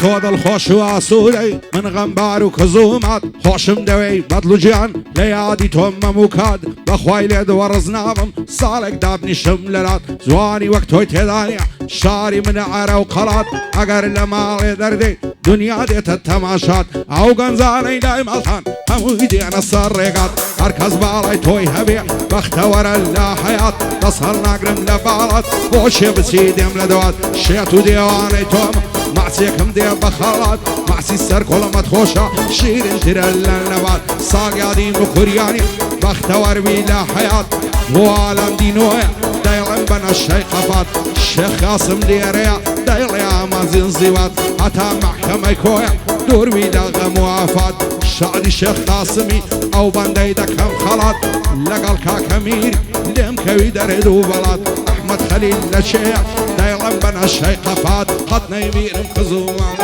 تۆ دڵخۆش و ئاسوودەی من غەمبار و کزومات خۆشم دەوێی بەدڵ و گیان لە یادی تۆم مەم و کات بەخوای لێ دووەڕز نابم ساڵێک دابنیشم لەلات جوانی وەک تۆی تێدانە شاری منە ئارە و قەڵات ئەگەر لە ماڵێ دەردەی دنیا دێتە تەماشات ئەو گەنجانەی لای مەڵتان هەمووی دێنە سەر ڕێگات هەرکەس باڵای تۆی هەبێ بەختەوەرە لا حەیات دەست هەڵناگرم لە باڵات بۆچێ بچی دێم لە دەوات شێت و دێوانەی تۆم ماچێکم دێ بە خەڵات ماسی سەر کۆڵەمەت خۆشە شیرنترە لە نەبات ساڵیادی مکوریانی بەختەوەروی لە حەیات بۆ عالەم دینۆیە دەیڵێم بە نەشەی قەفات شێخ قاسم لێرەیە دەیڵێ ئامازین زیوات هەتا مەحکەمەی کۆیە دووروی لە غەم و ئافات شادی شێخ قاسمی ئەو بەندەی دەکەم خەڵات لەگەڵ کاکەمیر لێم کەوی دەرێ دوو بەڵات ئەحمەد خەلیل لە چێە دەیڵێم بە نەشەی قەفات قەت نەیبیرم قزومان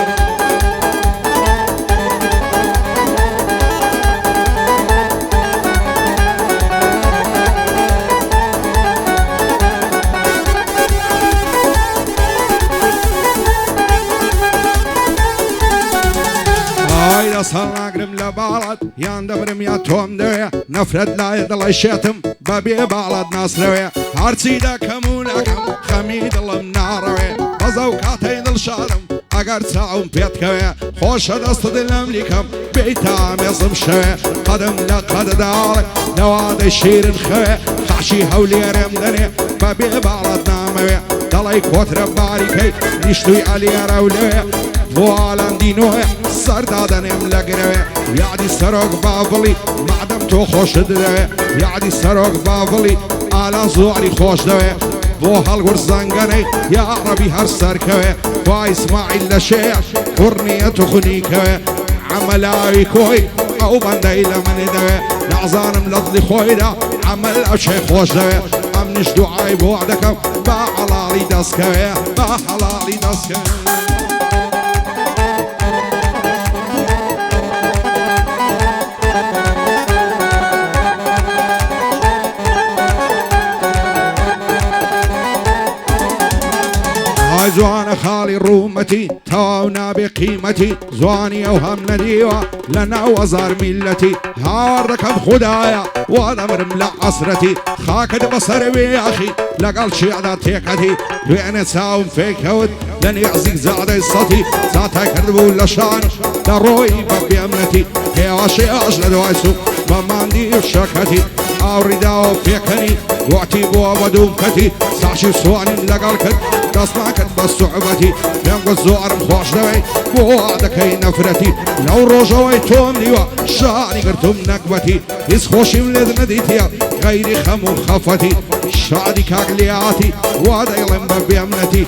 دەسەڵ ناگرم لە باڵات یان دەبرم یا تۆم دەوێ نەفرەت لایە دڵی شێتم بەبێ باڵات ناسرەوێ هەرچی دەکەم و نەکەم خەمی دڵم ناڕەوێ بەزە و کاتەی دڵشارم ئەگەر چاوم پێتکەوێ خۆشە دەستە دلم لیکەم بێی تا مێزم شەوێ قەدم لە قەدەداڵێ نەوادەی شیرن خەوێ خاشی هەولێرێم دەنێ بەبێ باڵات نامەوێ دەڵی کۆترە باریکەی نیشتوی ئەلێرە و لەوێ بۆ عالەم دینۆیە سەردادەنێم لەگرەوێ یادی سەرۆک باڤڵی مادەم تۆ خۆشت دەوێ یادی سەرۆک باڤڵی ئالان زۆری خۆش دەوێ بۆ هەڵگورد زەنگەنەی یا عەرەبی هەر سەرکەوێ با ئیسماعیل لە شێع کوڕنیە توخنیکەوێ عەمەلاوی کۆی ئەو بەندەی لە منی دەوێ نازانم لە دڵی خۆیدا عەمەل ئەو شەی خۆش دەوێ ئەم نیش دوعای بۆ دەکەم با حەڵاڵی دەستکەوێ با حەڵاڵی دەستکەوێ جوانە خاڵی ڕوومەتی تەواو نابێ قیمەتی جوانی ئەو هەم نەدیوە لە ناو هەزار میلەتی هاوار دەکەم خوددایە وا دەمرم لە عەسرەتی خاکت بەسەرەوێ یاخی لەگەڵ شیعدا تێکەتی دوێنێ چاوم فێکەوت لە نێزیک زادەی سەتی زاتای کردبوو لە شان دەڕۆی بە بێمنەتی هێوا شێعاش لە دوای سوق بە ماندی و شەکەتی ئاوریداوە پێکەنی گوتی بووە بە دوومکەتی ساشی سوانین لەگەڵ کرد دەستناکرد بە سوعبەتی پێم گوت زۆرم خۆش دەوێ بۆ دەکەی نەفرەتی لەو ڕۆژەوەی تۆم دیوە شانی گرتم نەکبەتی هیچ خۆشیم لێت نەدیتیە غەیری خەم و خەفەتی شادی کاگلیاتی وا دەیڵێم بە بێمنەتی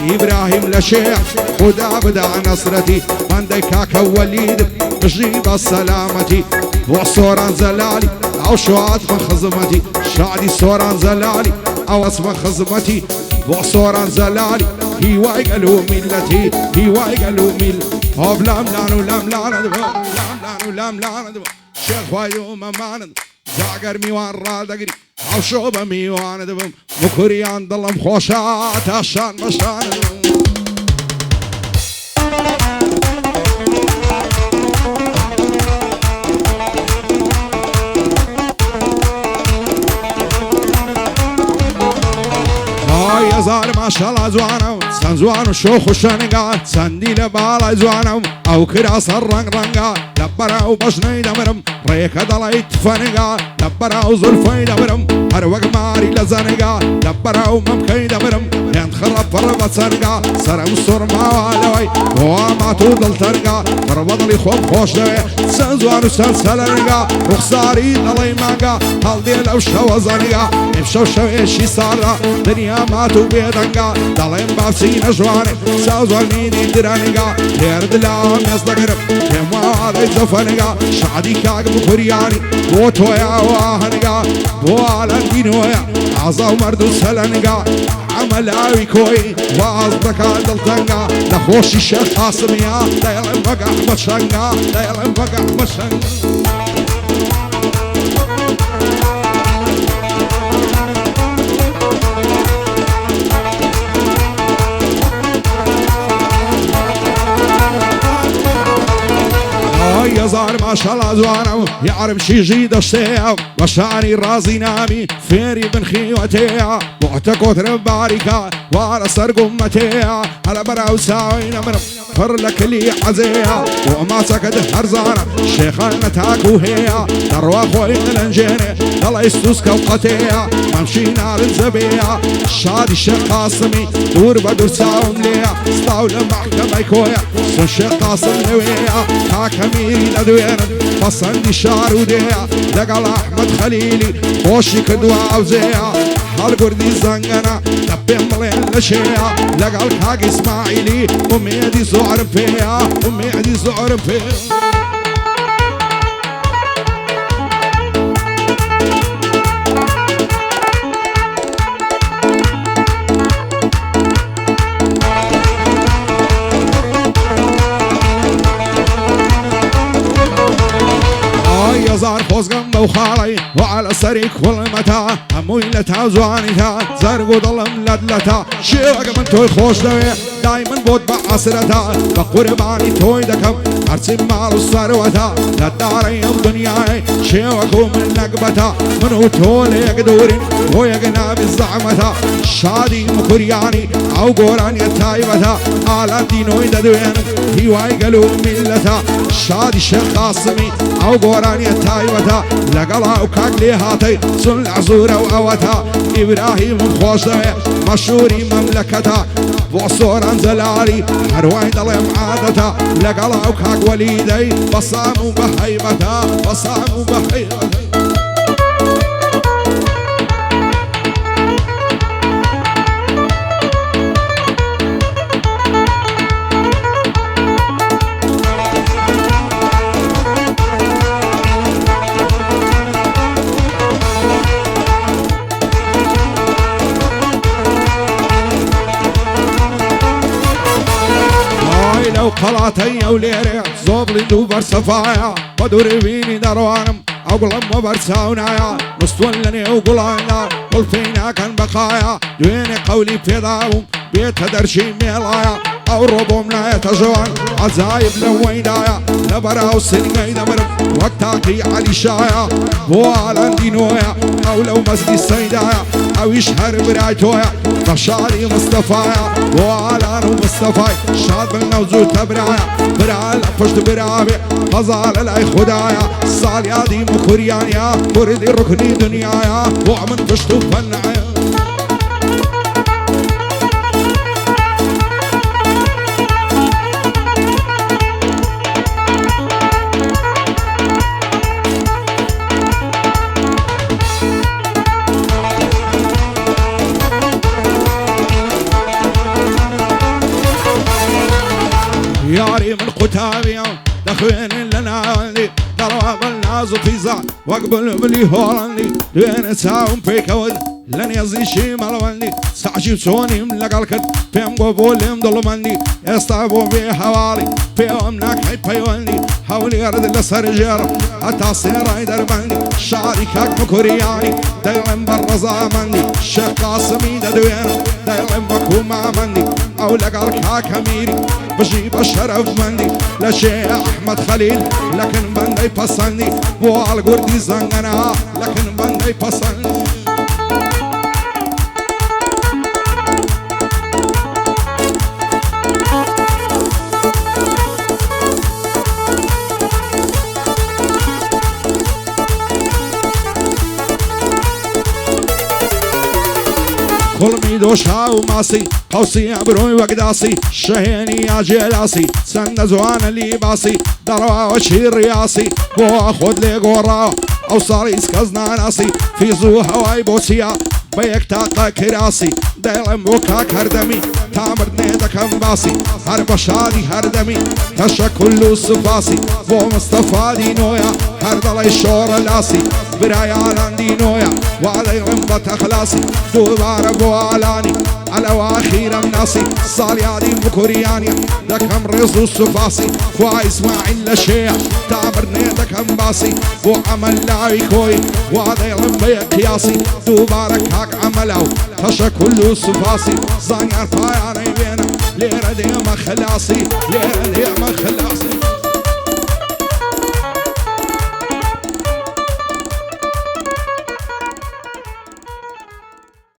ئیبراهیم لە شێع خدا بدا نەسرەتی بەندەی کاکە وەلیدم بژی بە سەلامەتی بۆ سۆران زەلالی ئەو شواتمە خزمەتی شادی سۆران زەلالی ئەو ئەسمە خزمەتی بۆ سۆران زەلالی هیوای گەل و میلەتی هیوای گەل و میل هۆب لام لان و لام لانە دەبە لام لان و لام لانە دەبە شێخوای و مەمانت جاگەر میوان ڕادەگری ئەو شۆ بە میوانە دەبم مکوریان دڵم خۆشە تا شان بەشانە دەبم هزار ماشەڵا جوانە و چەند جوان و شۆخ و شەنگا چەندی لە باڵای جوانە و ئەو کرا سەر ڕەنگ ڕەنگا لە بەراو بەشنەی دەمرم ڕێکە دەڵی تفەنگا لە بەراو زولفەی دەمرم هەر وەک ماری لە زەنگا لە بەراو مەمکەی دەمرم هێند خڕە پڕە بە چەرگا سەرم سوڕماوە لەوەی بۆ مات و دڵتەرگا پڕ بە دڵی خۆم خۆش دەوێ چەند جوان و چەند سەلەرگا ڕوخساری دەڵی مانگا هەڵدێ لەو شەوە زەنگا ئێمشەو شەوێشی ساڕا دنیا مات و بێدەنگا دەڵێم باچی نەژوانێ سازوانینی درەنگا تێردلاوە مێز دەگرم پێم وادەی زەفەنگا شادی کاک بکوریانی بۆ تۆیاوە هەنگا بۆ عالەم دینۆیە ئازا و مەرد و سەلەنگا عەمەلاوی کۆی واز دەکا دڵتەنگا لە خۆشی شێخ قاسمیە دەیڵێم بەگەح بە شەنگا دەیڵێم بەگەح بە شەنگا زوار ما شاء الله زوانه يعرف شي جيد اشتيا وشاني الرازي نامي فيري بن خيوتيا معتكوت رباريكا وعلى سرق امتيا على براو ساوين امر فر لك لي عزيها وما سكت هرزانه شيخان تاكو هي دروا خوين الانجيني الله يستوسك وقتيا ممشينا للزبيا شادي الشيخ قاسمي دور بدور ساوم ليا استاولة محكمة كويا سن الشيخ قاسم لويا حاكميري لدوين فصندي شاروديا لقال احمد خليلي خوشي كدوا عوزيا حال قردي زنقنا دبين ملين لشيا لقال كاق اسماعيلي امي دي زعر فيا امي دي زعر فيا زار خوزقم بوخاري وعلى سريك والمتا هموي لتا زوانيتا زرقو ظلم لدلتا شيوك من توي خوش دوي دايما بود بعصرتا بقرباني توي دكم ارسم مالو الثروتا للدارين الدنياي شيوكو من نقبتا منو تولي يقدورين ويقنا بالزعمتا شادي مكرياني او قوراني التايبتا على دينوي ددوين هواي قلوب ملتا شادي الشيخ قاسمي او قوراني التايبتا لقلا وكاك لي هاتي سن العزورة واوتا ابراهيم خوشدوي مشهوري مملكتا بوصوران زلالي هروين دلم عادتا لقلا وكاك وليدي بصامو بهيبتا بصامو بهيبتا قلاتي وليري زوبلي دوبر صفايا بدور بيني دروانم اقلم وبرساونايا نستولني وقلانا قل فينا كان بقايا دويني قولي في ضاهم بيت درشي ميلايا او ربومنا يتجوان عزايب لوينايا لبراو سنقاي دمر وقتاكي علي شايا بوالان دينويا او لو مسدي السيدايا او يشهر برايتويا فشاري مصطفايا بوالان مصطفاي شاد بالنوزو تبرايا برال فشت برابي غزال الاي خدايا صاليا دي مكريانيا بردي ركني دنيايا وعمن فشتو فنعيا ياري من قتابي دخوين لنا عندي ضرب الناس في زعل واقبل بلي هولندي دوين ساوم في كود لن يزي شي مالوندي ساعشي بسوني ملقى الكد فيهم قبولي مظلمندي يستعبوا في حوالي فيهم ناكحي بيوندي حولي أرد لسرجر حتى صير يدربندي شعري كاك مكورياني دايلن برزا مندي الشيخ قاسمي دوين دايلن بكو مع مندي او لقى الكاك اميري بجيب الشرف مندي لشيء احمد خليل لكن بندي بصني والقردي زنقنا لكن بندي بصني كل ميدو شاو ماسي قوسي عبروي وقداسي شهيني يا جلاسي سند زوان اللي باسي دروا وشي رياسي واخد لي قرا او صار يسكزنا ناسي في زو هواي بوسيا بيك تاقا كراسي ديلم وكاك هردمي تامر نيدك انباسي هرب شادي هردمي تشا كلو صفاسي بو مصطفى دينويا هردلي شور لاسي برايا عندي نويا وعلي غنبة خلاصي دوبار بوالاني على واخير مناصي صالي دي بكورياني دكم رزو الصفاسي كويس ما علا شيع تامر نيدك انباسي وعمل لاوي كوي وعلي غنبة قياسي دوبارك هاك عملو تشا كلو صفاسي زانيار فاياني بينا ليرة ديما خلاصي ليرة ديما خلاصي